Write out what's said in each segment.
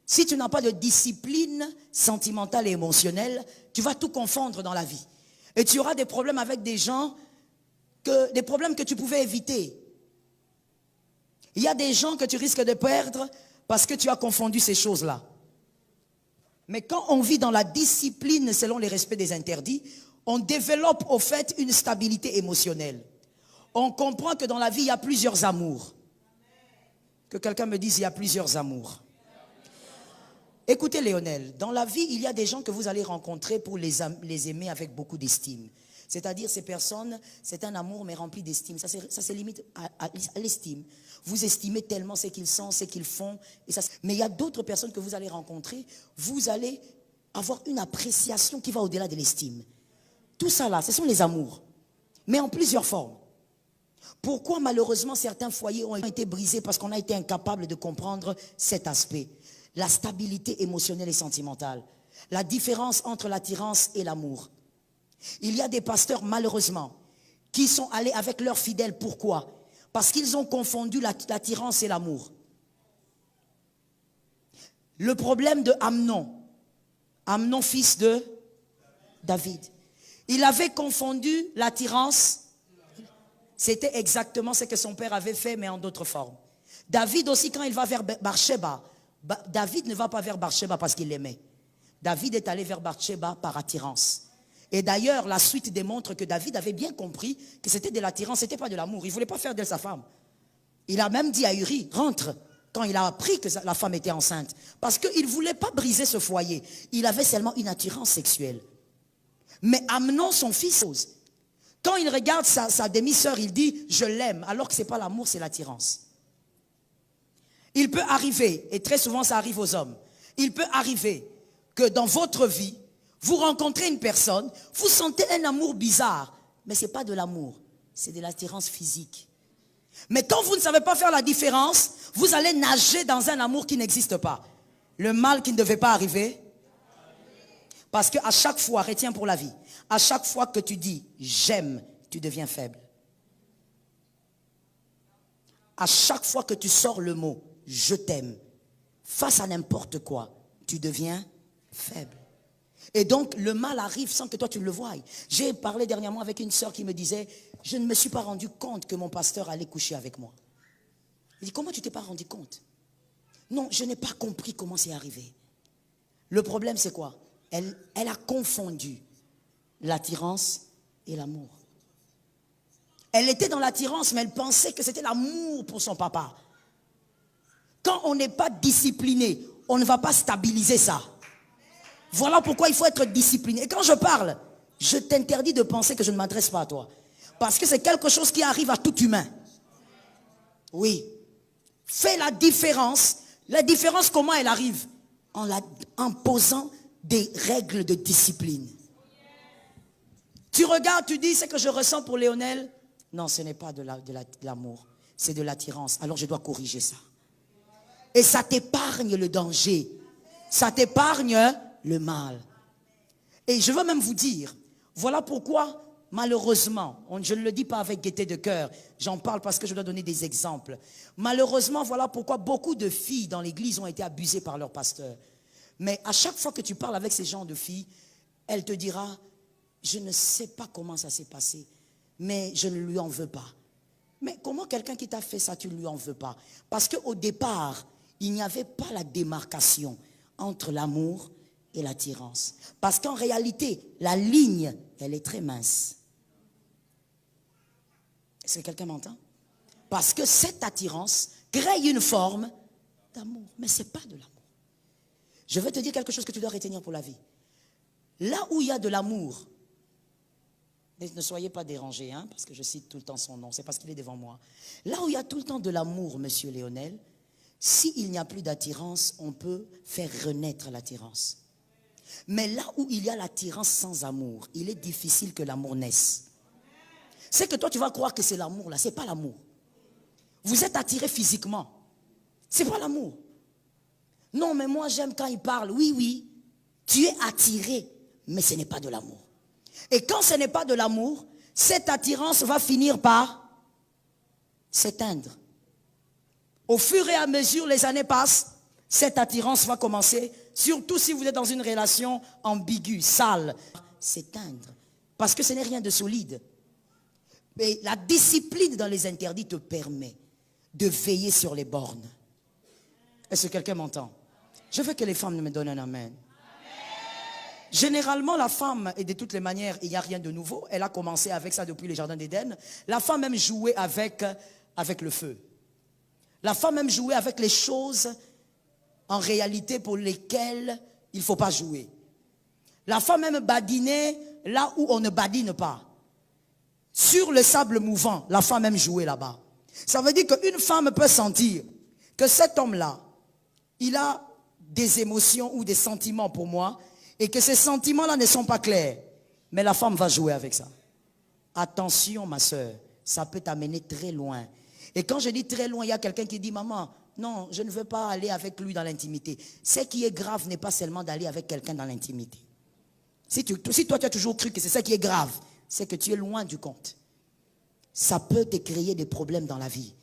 Si tu n'as pas de discipline sentimentale et émotionnelle, tu vas tout confondre dans la vie. Et tu auras des problèmes avec des gens, des problèmes que tu pouvais éviter. Il y a des gens que tu risques de perdre parce que tu as confondu ces choses-là. Mais quand on vit dans la discipline selon les respects des interdits, on développe au fait une stabilité émotionnelle. On comprend que dans la vie, il y a plusieurs amours. Que quelqu'un me dise, il y a plusieurs amours. Écoutez Léonel, dans la vie, il y a des gens que vous allez rencontrer pour les aimer avec beaucoup d'estime. C'est-à-dire ces personnes, c'est un amour mais rempli d'estime. Ça se limite à l'estime. Vous estimez tellement ce qu'ils sont, ce qu'ils font. Mais il y a d'autres personnes que vous allez rencontrer, vous allez avoir une appréciation qui va au-delà de l'estime. Tout ça là, ce sont les amours. Mais en plusieurs formes. Pourquoi malheureusement certains foyers ont été brisés? Parce qu'on a été incapable de comprendre cet aspect. La stabilité émotionnelle et sentimentale. La différence entre l'attirance et l'amour. Il y a des pasteurs malheureusement qui sont allés avec leurs fidèles. Pourquoi? Parce qu'ils ont confondu l'attirance et l'amour. Le problème de Amnon fils de David. Il avait confondu l'attirance. C'était exactement ce que son père avait fait, mais en d'autres formes. David aussi, quand il va vers Bathsheba, David ne va pas vers Bathsheba parce qu'il l'aimait. David est allé vers Bathsheba par attirance. Et d'ailleurs, la suite démontre que David avait bien compris que c'était de l'attirance, ce n'était pas de l'amour. Il ne voulait pas faire d'elle sa femme. Il a même dit à Uri, rentre, quand il a appris que la femme était enceinte. Parce qu'il ne voulait pas briser ce foyer. Il avait seulement une attirance sexuelle. Mais Amnon, son fils, quand il regarde sa demi-sœur, il dit, je l'aime, alors que ce n'est pas l'amour, c'est l'attirance. Il peut arriver, et très souvent ça arrive aux hommes, il peut arriver que dans votre vie, vous rencontrez une personne, vous sentez un amour bizarre, mais ce n'est pas de l'amour, c'est de l'attirance physique. Mais quand vous ne savez pas faire la différence, vous allez nager dans un amour qui n'existe pas. Le mal qui ne devait pas arriver. Parce qu'à chaque fois, retiens pour la vie, à chaque fois que tu dis « j'aime », tu deviens faible. À chaque fois que tu sors le mot « je t'aime », face à n'importe quoi, tu deviens faible. Et donc, le mal arrive sans que toi tu le voies. J'ai parlé dernièrement avec une sœur qui me disait « je ne me suis pas rendu compte que mon pasteur allait coucher avec moi ». Il dit « comment tu t'es pas rendu compte ?» Non, je n'ai pas compris comment c'est arrivé. Le problème c'est quoi? Elle a confondu l'attirance et l'amour. Elle était dans l'attirance, mais elle pensait que c'était l'amour pour son papa. Quand on n'est pas discipliné, on ne va pas stabiliser ça. Voilà pourquoi il faut être discipliné. Et quand je parle, je t'interdis de penser que je ne m'adresse pas à toi. Parce que c'est quelque chose qui arrive à tout humain. Oui. Fais la différence. La différence, comment elle arrive? En posant des règles de discipline. Tu regardes, tu dis, c'est que je ressens pour Léonel. Non, ce n'est pas de l'amour, c'est de l'attirance. Alors je dois corriger ça. Et ça t'épargne le danger. Ça t'épargne le mal. Et je veux même vous dire, voilà pourquoi, malheureusement, je ne le dis pas avec gaieté de cœur, j'en parle parce que je dois donner des exemples. Malheureusement, voilà pourquoi beaucoup de filles dans l'église ont été abusées par leur pasteur. Mais à chaque fois que tu parles avec ces gens de filles, elle te dira, je ne sais pas comment ça s'est passé, mais je ne lui en veux pas. Mais comment quelqu'un qui t'a fait ça, tu ne lui en veux pas? Parce qu'au départ, il n'y avait pas la démarcation entre l'amour et l'attirance. Parce qu'en réalité, la ligne, elle est très mince. Est-ce que quelqu'un m'entend? Parce que cette attirance crée une forme d'amour, mais ce n'est pas de l'amour. Je vais te dire quelque chose que tu dois retenir pour la vie. Là où il y a de l'amour, ne soyez pas dérangés, hein, parce que je cite tout le temps son nom, c'est parce qu'il est devant moi. Là où il y a tout le temps de l'amour, monsieur Léonel, s'il n'y a plus d'attirance, on peut faire renaître l'attirance. Mais là où il y a l'attirance sans amour, il est difficile que l'amour naisse. C'est que toi tu vas croire que c'est l'amour là, c'est pas l'amour. Vous êtes attiré physiquement, c'est pas l'amour. Non, mais moi j'aime quand il parle. Oui, oui, tu es attiré, mais ce n'est pas de l'amour. Et quand ce n'est pas de l'amour, cette attirance va finir par s'éteindre. Au fur et à mesure, les années passent, Cette attirance va commencer, surtout si vous êtes dans une relation ambiguë, sale, s'éteindre. Parce que ce n'est rien de solide. Mais la discipline dans les interdits te permet de veiller sur les bornes. Est-ce que quelqu'un m'entend? Je veux que les femmes me donnent un amen. Généralement, la femme, et de toutes les manières, il n'y a rien de nouveau. Elle a commencé avec ça depuis les jardins d'Éden. La femme même jouait avec le feu. La femme même jouait avec les choses en réalité pour lesquelles il ne faut pas jouer. La femme même badinait là où on ne badine pas. Sur le sable mouvant, la femme même jouait là-bas. Ça veut dire qu'une femme peut sentir que cet homme-là, il a des émotions ou des sentiments pour moi et que ces sentiments-là ne sont pas clairs. Mais la femme va jouer avec ça. Attention, ma soeur, ça peut t'amener très loin. Et quand je dis très loin, il y a quelqu'un qui dit, maman, non, je ne veux pas aller avec lui dans l'intimité. Ce qui est grave n'est pas seulement d'aller avec quelqu'un dans l'intimité. Si toi tu as toujours cru que c'est ça qui est grave, c'est que tu es loin du compte. Ça peut te créer des problèmes dans la vie.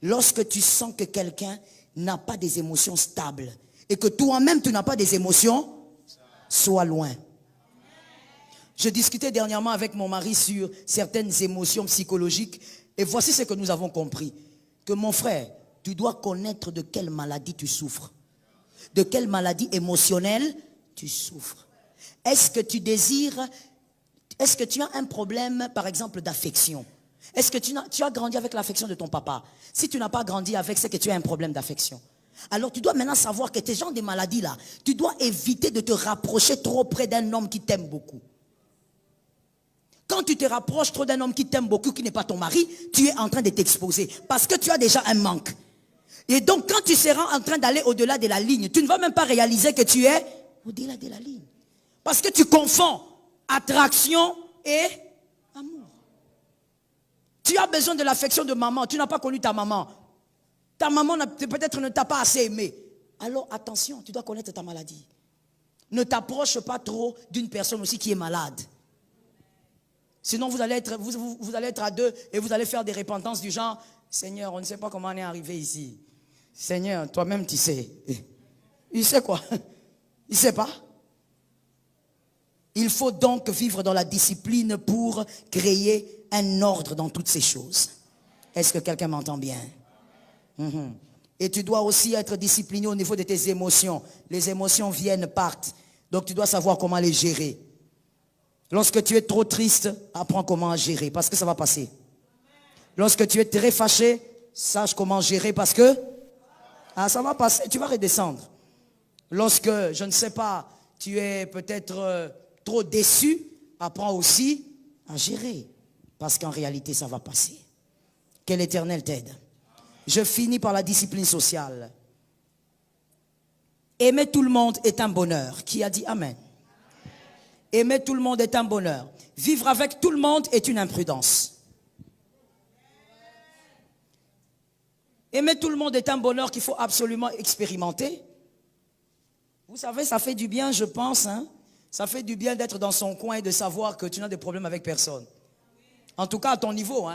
Lorsque tu sens que quelqu'un n'a pas des émotions stables et que toi-même tu n'as pas des émotions, sois loin. Je discutais dernièrement avec mon mari sur certaines émotions psychologiques et voici ce que nous avons compris. Que mon frère, tu dois connaître de quelle maladie tu souffres. De quelle maladie émotionnelle tu souffres. Est-ce que tu désires, est-ce que tu as un problème, par exemple, d'affection? Est-ce que tu as grandi avec l'affection de ton papa? Si tu n'as pas grandi avec, c'est que tu as un problème d'affection. Alors tu dois maintenant savoir que tes gens de maladies-là, tu dois éviter de te rapprocher trop près d'un homme qui t'aime beaucoup. Quand tu te rapproches trop d'un homme qui t'aime beaucoup, qui n'est pas ton mari, tu es en train de t'exposer. Parce que tu as déjà un manque. Et donc quand tu seras en train d'aller au-delà de la ligne, tu ne vas même pas réaliser que tu es au-delà de la ligne. Parce que tu confonds attraction et amour. Tu as besoin de l'affection de maman. Tu n'as pas connu ta maman. Ta maman peut-être ne t'a pas assez aimé. Alors attention, tu dois connaître ta maladie. Ne t'approche pas trop d'une personne aussi qui est malade. Sinon vous allez être à deux et vous allez faire des repentances du genre, Seigneur, on ne sait pas comment on est arrivé ici. Seigneur, toi-même tu sais. Il sait quoi? Il ne sait pas. Il faut donc vivre dans la discipline pour créer un ordre dans toutes ces choses. Est-ce que quelqu'un m'entend bien? Et tu dois aussi être discipliné au niveau de tes émotions. Les émotions viennent, partent. Donc tu dois savoir comment les gérer. Lorsque tu es trop triste, apprends comment gérer parce que ça va passer. Lorsque tu es très fâché, sache comment gérer parce que ça va passer, tu vas redescendre. Lorsque, je ne sais pas, tu es peut-être trop déçu, apprends aussi à gérer. Parce qu'en réalité, ça va passer. Que l'Éternel t'aide. Je finis par la discipline sociale. Aimer tout le monde est un bonheur. Qui a dit Amen? Aimer tout le monde est un bonheur. Vivre avec tout le monde est une imprudence. Aimer tout le monde est un bonheur qu'il faut absolument expérimenter. Vous savez, ça fait du bien, je pense. Ça fait du bien d'être dans son coin et de savoir que tu n'as de problème avec personne. En tout cas, à ton niveau.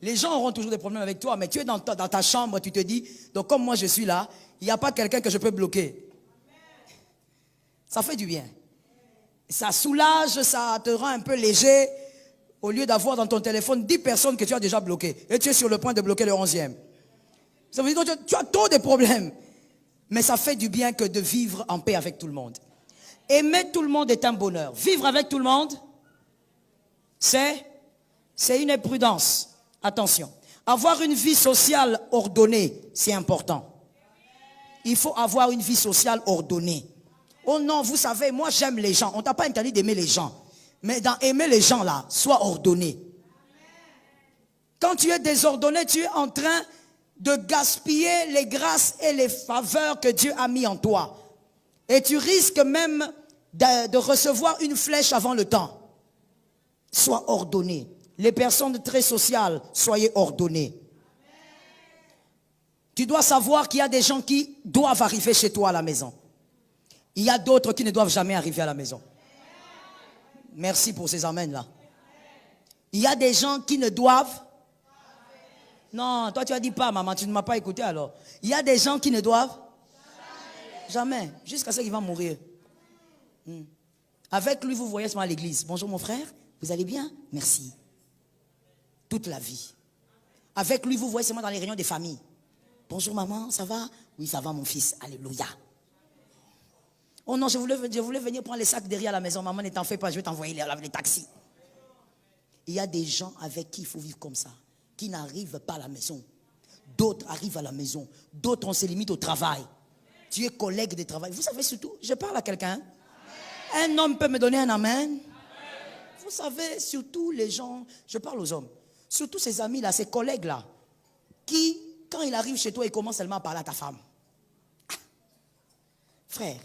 Les gens auront toujours des problèmes avec toi, mais tu es dans ta chambre, tu te dis, donc comme moi je suis là, il n'y a pas quelqu'un que je peux bloquer. Ça fait du bien. Ça soulage, ça te rend un peu léger, au lieu d'avoir dans ton téléphone 10 personnes que tu as déjà bloquées. Et tu es sur le point de bloquer le 11e. Ça veut dire que tu as trop de problèmes. Mais ça fait du bien que de vivre en paix avec tout le monde. Aimer tout le monde est un bonheur. Vivre avec tout le monde, c'est une imprudence. Attention. Avoir une vie sociale ordonnée, c'est important. Il faut avoir une vie sociale ordonnée. Oh non, vous savez, moi j'aime les gens. On ne t'a pas interdit d'aimer les gens. Mais dans aimer les gens là, sois ordonné. Quand tu es désordonné, tu es en train de gaspiller les grâces et les faveurs que Dieu a mis en toi. Et tu risques même de recevoir une flèche avant le temps. Sois ordonné. Les personnes très sociales, soyez ordonnés. Tu dois savoir qu'il y a des gens qui doivent arriver chez toi à la maison. Il y a d'autres qui ne doivent jamais arriver à la maison. Merci pour ces amens-là. Il y a des gens qui ne doivent... Non, toi tu as dit pas, maman, tu ne m'as pas écouté alors. Il y a des gens qui ne doivent... Jamais. Jusqu'à ce qu'il va mourir. Avec lui, vous voyez seulement à l'église. Bonjour mon frère, vous allez bien? Merci. Toute la vie. Avec lui, vous voyez seulement dans les réunions des familles. Bonjour maman, ça va? Oui, ça va mon fils. Alléluia. Oh non, je voulais venir prendre les sacs derrière la maison. Maman, ne t'en fais pas, je vais t'envoyer les taxis. Il y a des gens avec qui il faut vivre comme ça, qui n'arrivent pas à la maison. D'autres arrivent à la maison. D'autres, on se limite au travail. Tu es collègue de travail. Vous savez surtout, je parle à quelqu'un. Un homme peut me donner un amen. Vous savez, surtout les gens, je parle aux hommes, surtout ces amis-là, ces collègues-là, qui, quand il arrive chez toi, il commence seulement à parler à ta femme. Frère,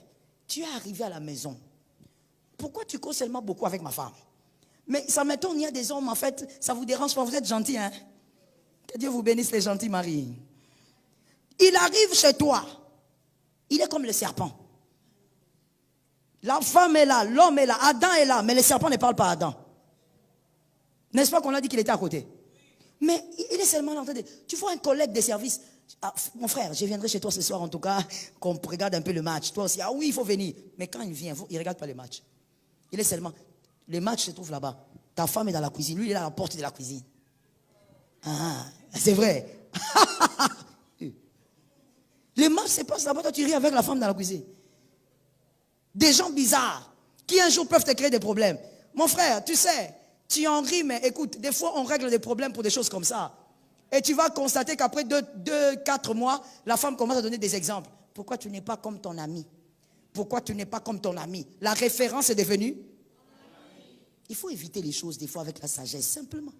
tu es arrivé à la maison. Pourquoi tu causes seulement beaucoup avec ma femme? Mais ça m'étonne, il y a des hommes, en fait, ça vous dérange pas, vous êtes gentils, hein? Que Dieu vous bénisse les gentils maris. Il arrive chez toi, il est comme le serpent. La femme est là, l'homme est là, Adam est là, mais le serpent ne parle pas à Adam. N'est-ce pas qu'on a dit qu'il était à côté? Mais il est seulement en train de... Tu vois un collègue de service, ah, mon frère, je viendrai chez toi ce soir en tout cas, qu'on regarde un peu le match. Toi aussi, ah oui, il faut venir. Mais quand il vient, il ne regarde pas le match. Il est seulement... Les matchs se trouvent là-bas. Ta femme est dans la cuisine, lui il est à la porte de la cuisine. Ah, c'est vrai. Les matchs se passent là-bas, toi tu ris avec la femme dans la cuisine. Des gens bizarres qui un jour peuvent te créer des problèmes. Mon frère, tu sais, tu en ris, mais écoute, des fois on règle des problèmes pour des choses comme ça. Et tu vas constater qu'après 4 mois, la femme commence à donner des exemples. Pourquoi tu n'es pas comme ton ami? Pourquoi tu n'es pas comme ton ami? La référence est devenue. Il faut éviter les choses des fois avec la sagesse, simplement.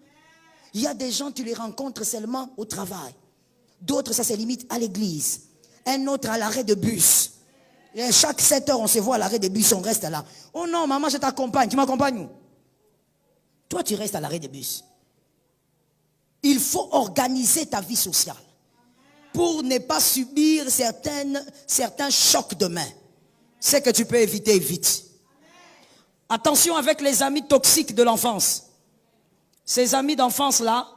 Il y a des gens, tu les rencontres seulement au travail. D'autres, ça se limite à l'église. Un autre à l'arrêt de bus. Et chaque 7 heures, on se voit à l'arrêt de bus, on reste là. Oh non, maman, je t'accompagne. Tu m'accompagnes où? Toi, tu restes à l'arrêt de bus. Il faut organiser ta vie sociale pour ne pas subir certains chocs de main. Ce que tu peux éviter, évite. Attention avec les amis toxiques de l'enfance. Ces amis d'enfance-là,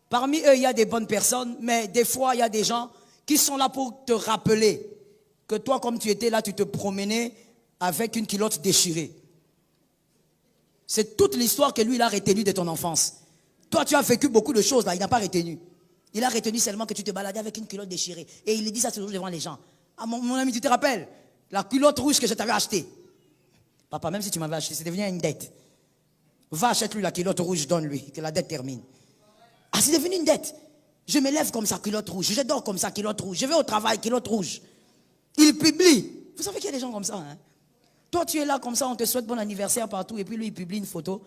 parmi eux, il y a des bonnes personnes, mais des fois, il y a des gens qui sont là pour te rappeler que toi, comme tu étais là, tu te promenais avec une culotte déchirée. C'est toute l'histoire que lui, il a retenue de ton enfance. Toi, tu as vécu beaucoup de choses là, il n'a pas retenu. Il a retenu seulement que tu te baladais avec une culotte déchirée. Et il dit ça toujours devant les gens. Ah, mon ami, tu te rappelles? La culotte rouge que je t'avais achetée. Papa, même si tu m'avais acheté, c'est devenu une dette. Va, achète-lui la culotte rouge, donne-lui, que la dette termine. Ah, c'est devenu une dette. Je me lève comme ça, culotte rouge. Je dors comme ça, culotte rouge. Je vais au travail, culotte rouge. Il publie. Vous savez qu'il y a des gens comme ça, hein? Toi, tu es là comme ça, on te souhaite bon anniversaire partout, et puis lui, il publie une photo,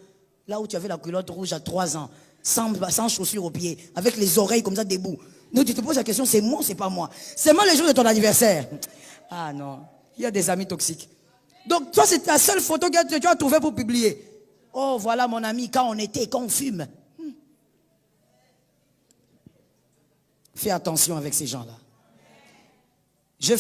là où tu avais la culotte rouge à 3 ans, sans chaussures aux pieds, avec les oreilles comme ça debout. Nous, tu te poses la question, c'est moi ou c'est pas moi? C'est moi le jour de ton anniversaire. Ah non, il y a des amis toxiques. Donc, toi, c'est ta seule photo que tu as trouvée pour publier. Oh, voilà mon ami, quand on fume. Fais attention avec ces gens-là. Je